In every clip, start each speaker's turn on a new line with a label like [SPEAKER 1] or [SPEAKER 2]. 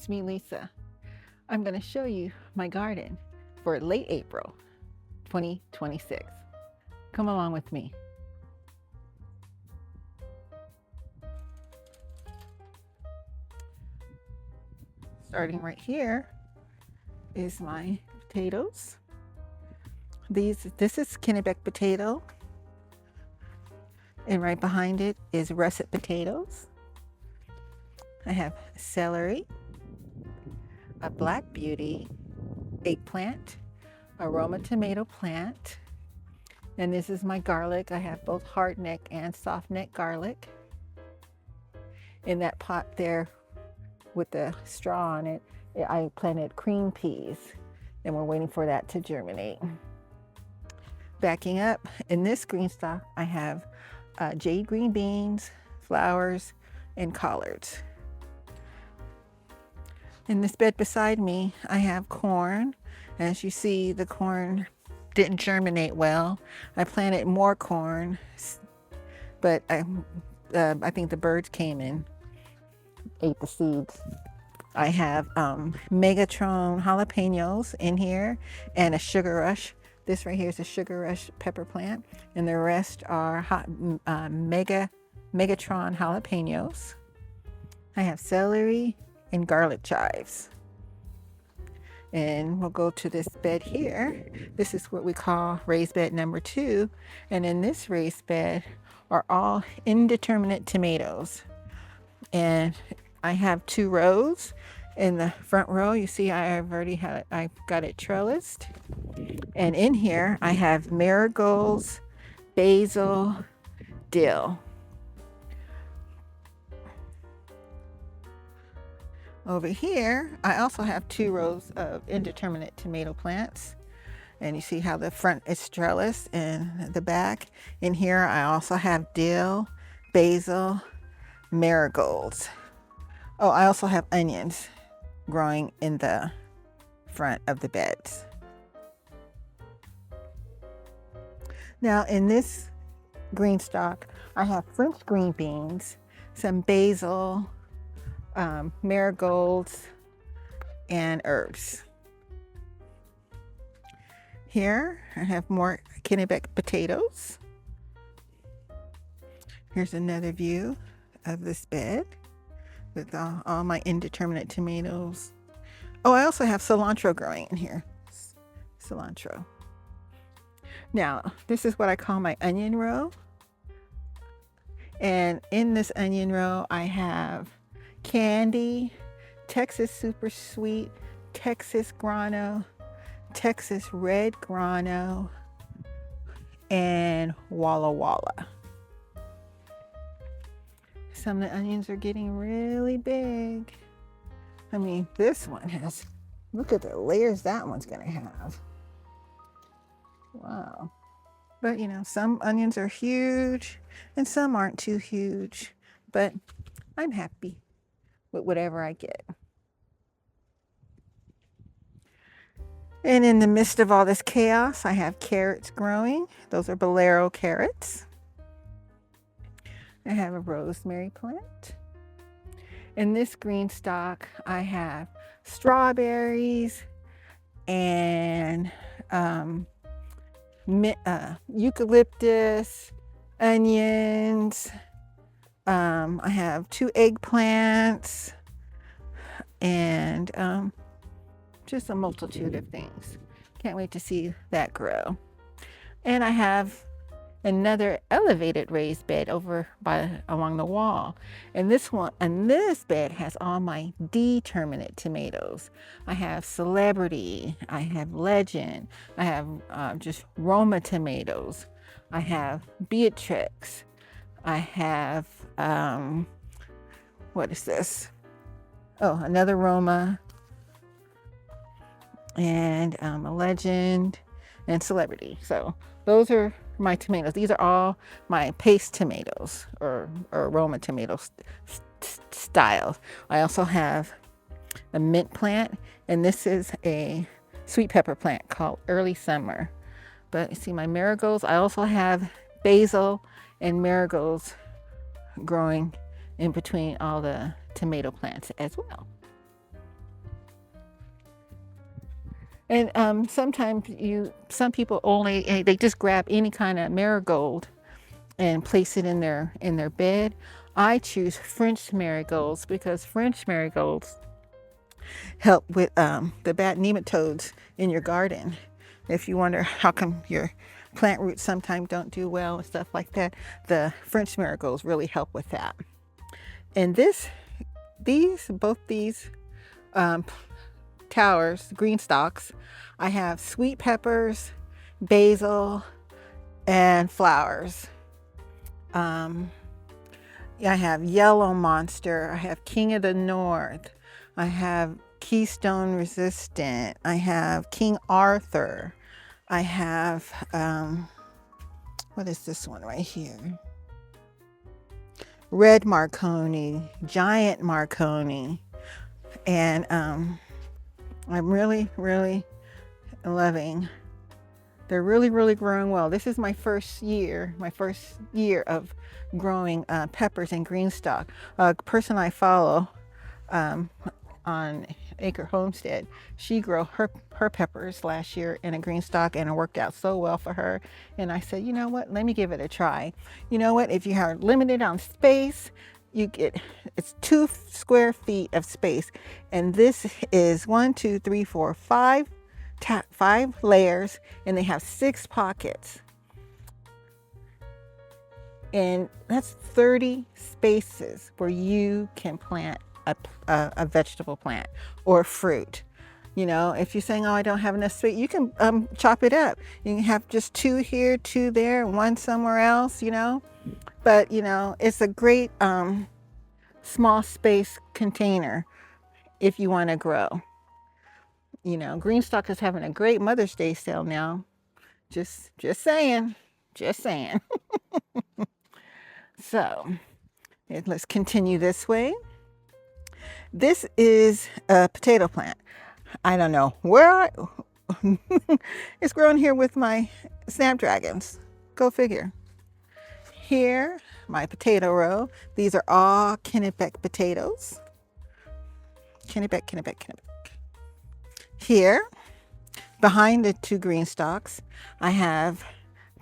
[SPEAKER 1] it's me, Lisa. I'm going to show you my garden for late April 2026. Come along with me. Starting right here is my potatoes. This is Kennebec potato, and right behind it is russet potatoes. I have celery, a black beauty, eggplant, a Roma tomato plant, and this is my garlic. I have both hard neck and soft neck garlic. In that pot there with the straw on it, I planted cream peas, and we're waiting for that to germinate. Backing up, in this green stock, I have Jade green beans, flowers, and collards. In this bed beside me, I have corn. As you see, the corn didn't germinate well. I planted more corn, but I think the birds came and ate the seeds. I have Megatron Jalapenos in here and a Sugar Rush. This right here is a Sugar Rush pepper plant, and the rest are Megatron Jalapenos. I have celery and garlic chives. And we'll go to this bed here. This is what we call raised bed number 2. And in this raised bed are all indeterminate tomatoes. And I have 2 rows. In the front row, you see I've got it trellised. And in here, I have marigolds, basil, dill. Over here, I also have 2 rows of indeterminate tomato plants. And you see how the front is trellised and the back. In here, I also have dill, basil, marigolds. Oh, I also have onions growing in the front of the beds. Now, in this green stock, I have French green beans, some basil, marigolds, and herbs. Here I have more Kennebec potatoes. Here's another view of this bed with all my indeterminate tomatoes. Oh, I also have cilantro growing in here. Cilantro. Now, this is what I call my onion row. And in this onion row, I have candy, Texas super sweet, Texas grano, Texas red grano, and Walla Walla. Some of the onions are getting really big. I mean, this one has, look at the layers that one's gonna have. Wow. But you know, some onions are huge and some aren't too huge, but I'm happy with whatever I get. And in the midst of all this chaos, I have carrots growing. Those are bolero carrots. I have a rosemary plant. In this green stock, I have strawberries and eucalyptus, onions. I have 2 eggplants and just a multitude of things. Can't wait to see that grow. And I have another elevated raised bed over along the wall. And this bed has all my determinate tomatoes. I have Celebrity, I have Legend, I have just Roma tomatoes, I have Beatrix, I have what is this? Oh, another Roma, and a Legend, and Celebrity. So those are my tomatoes. These are all my paste tomatoes or Roma tomato styles. I also have a mint plant, and this is a sweet pepper plant called Early Summer. But you see my marigolds. I also have basil and marigolds growing in between all the tomato plants as well. And sometimes some people only, they just grab any kind of marigold and place it in their bed. I choose French marigolds because French marigolds help with the bad nematodes in your garden. If you wonder how come your plant roots sometimes don't do well and stuff like that, the French marigolds really help with that. And both these towers, green stalks, I have sweet peppers, basil, and flowers. I have Yellow Monster, I have King of the North, I have Keystone Resistant, I have King Arthur, I have, what is this one right here? Red Marconi, Giant Marconi, and I'm really, really loving. They're really, really growing well. This is my first year of growing peppers and green stalk. A person I follow on Acre Homestead, she grew her peppers last year in a green stalk, and it worked out so well for her. And I said, you know what, let me give it a try. You know what, if you are limited on space, it's 2 square feet of space, and this is 1, 2, 3, 4, 5 layers, and they have 6 pockets, and that's 30 spaces where you can plant a vegetable plant or fruit. You know, if you're saying, oh, I don't have enough space, you can chop it up. You can have just 2 here, 2 there, 1 somewhere else, you know. But, you know, it's a great small space container if you want to grow. You know, Greenstock is having a great Mother's Day sale now. Just saying. So, let's continue this way. This is a potato plant. I don't know where it's grown here with my snapdragons. Go figure. Here, my potato row. These are all Kennebec potatoes. Kennebec. Here, behind the 2 green stalks, I have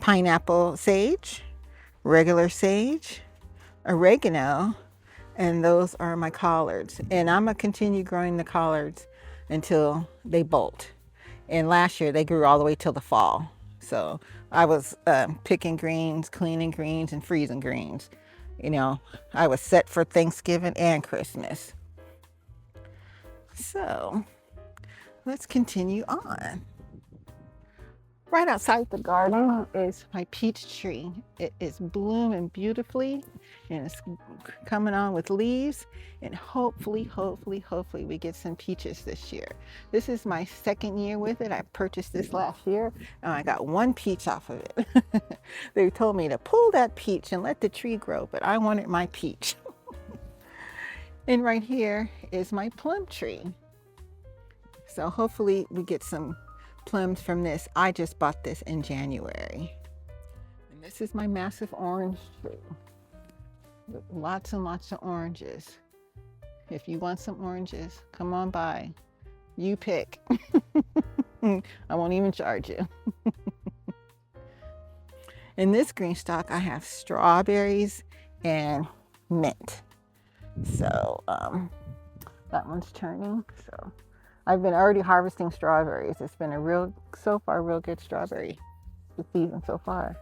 [SPEAKER 1] pineapple sage, regular sage, oregano, and those are my collards. And I'm gonna continue growing the collards until they bolt. And last year they grew all the way till the fall. So I was picking greens, cleaning greens, and freezing greens. You know, I was set for Thanksgiving and Christmas. So let's continue on. Right outside the garden is my peach tree. It is blooming beautifully, and it's coming on with leaves, and hopefully we get some peaches this year. This is my 2nd year with it. I purchased this last year, and I got 1 peach off of it. They told me to pull that peach and let the tree grow, but I wanted my peach. And right here is my plum tree. So hopefully we get some plums from this. I just bought this in January. And this is my massive orange tree. Lots and lots of oranges. If you want some oranges, come on by. You pick. I won't even charge you. In this green stalk, I have strawberries and mint. So that one's turning. So I've been already harvesting strawberries. It's been so far real good strawberry season so far.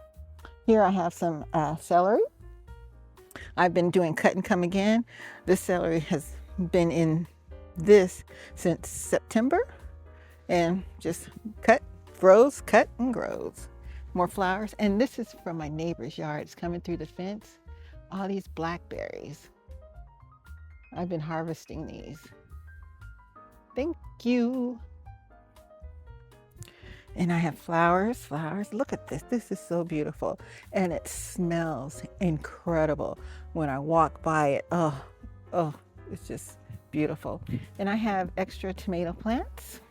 [SPEAKER 1] Here I have some celery. I've been doing cut and come again. This celery has been in this since September, and just cut and grows. More flowers, and this is from my neighbor's yard. It's coming through the fence. All these blackberries. I've been harvesting these. Thank you. And I have flowers. Look at this. This is so beautiful. And it smells incredible when I walk by it. Oh, it's just beautiful. And I have extra tomato plants.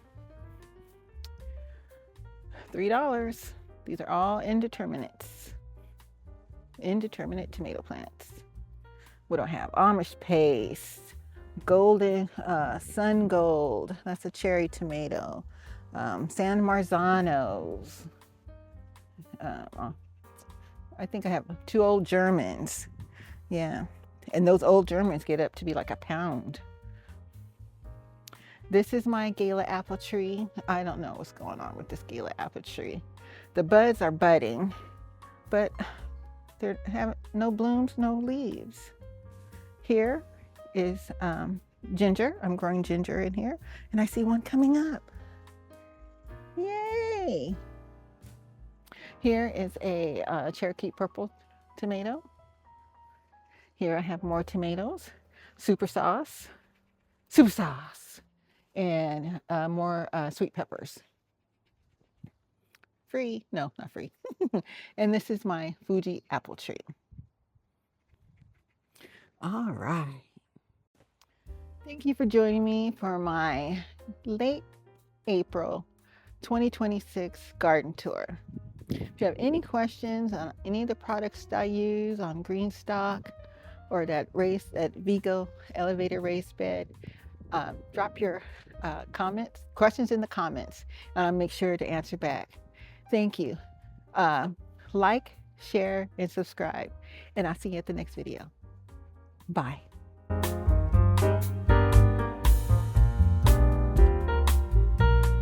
[SPEAKER 1] $3. These are all Indeterminates. Indeterminate tomato plants. We don't have Amish paste, golden Sungold. That's a cherry tomato. San Marzanos. I think I have 2 old Germans. Yeah, and those old Germans get up to be like a pound. This is my Gala apple tree. I don't know what's going on with this Gala apple tree. The buds are budding, but they have no blooms, no leaves. Here is ginger. I'm growing ginger in here, and I see one coming up. Yay! Here is a Cherokee purple tomato. Here I have more tomatoes, super sauce, and more sweet peppers. Free? No, not free. And this is my Fuji apple tree. All right. Thank you for joining me for my late April 2026 garden tour. If you have any questions on any of the products that I use on green stock or that Vigo elevator raised bed, drop your questions in the comments, and I'll make sure to answer back. Thank you. Like, share, and subscribe, and I'll see you at the next video. Bye.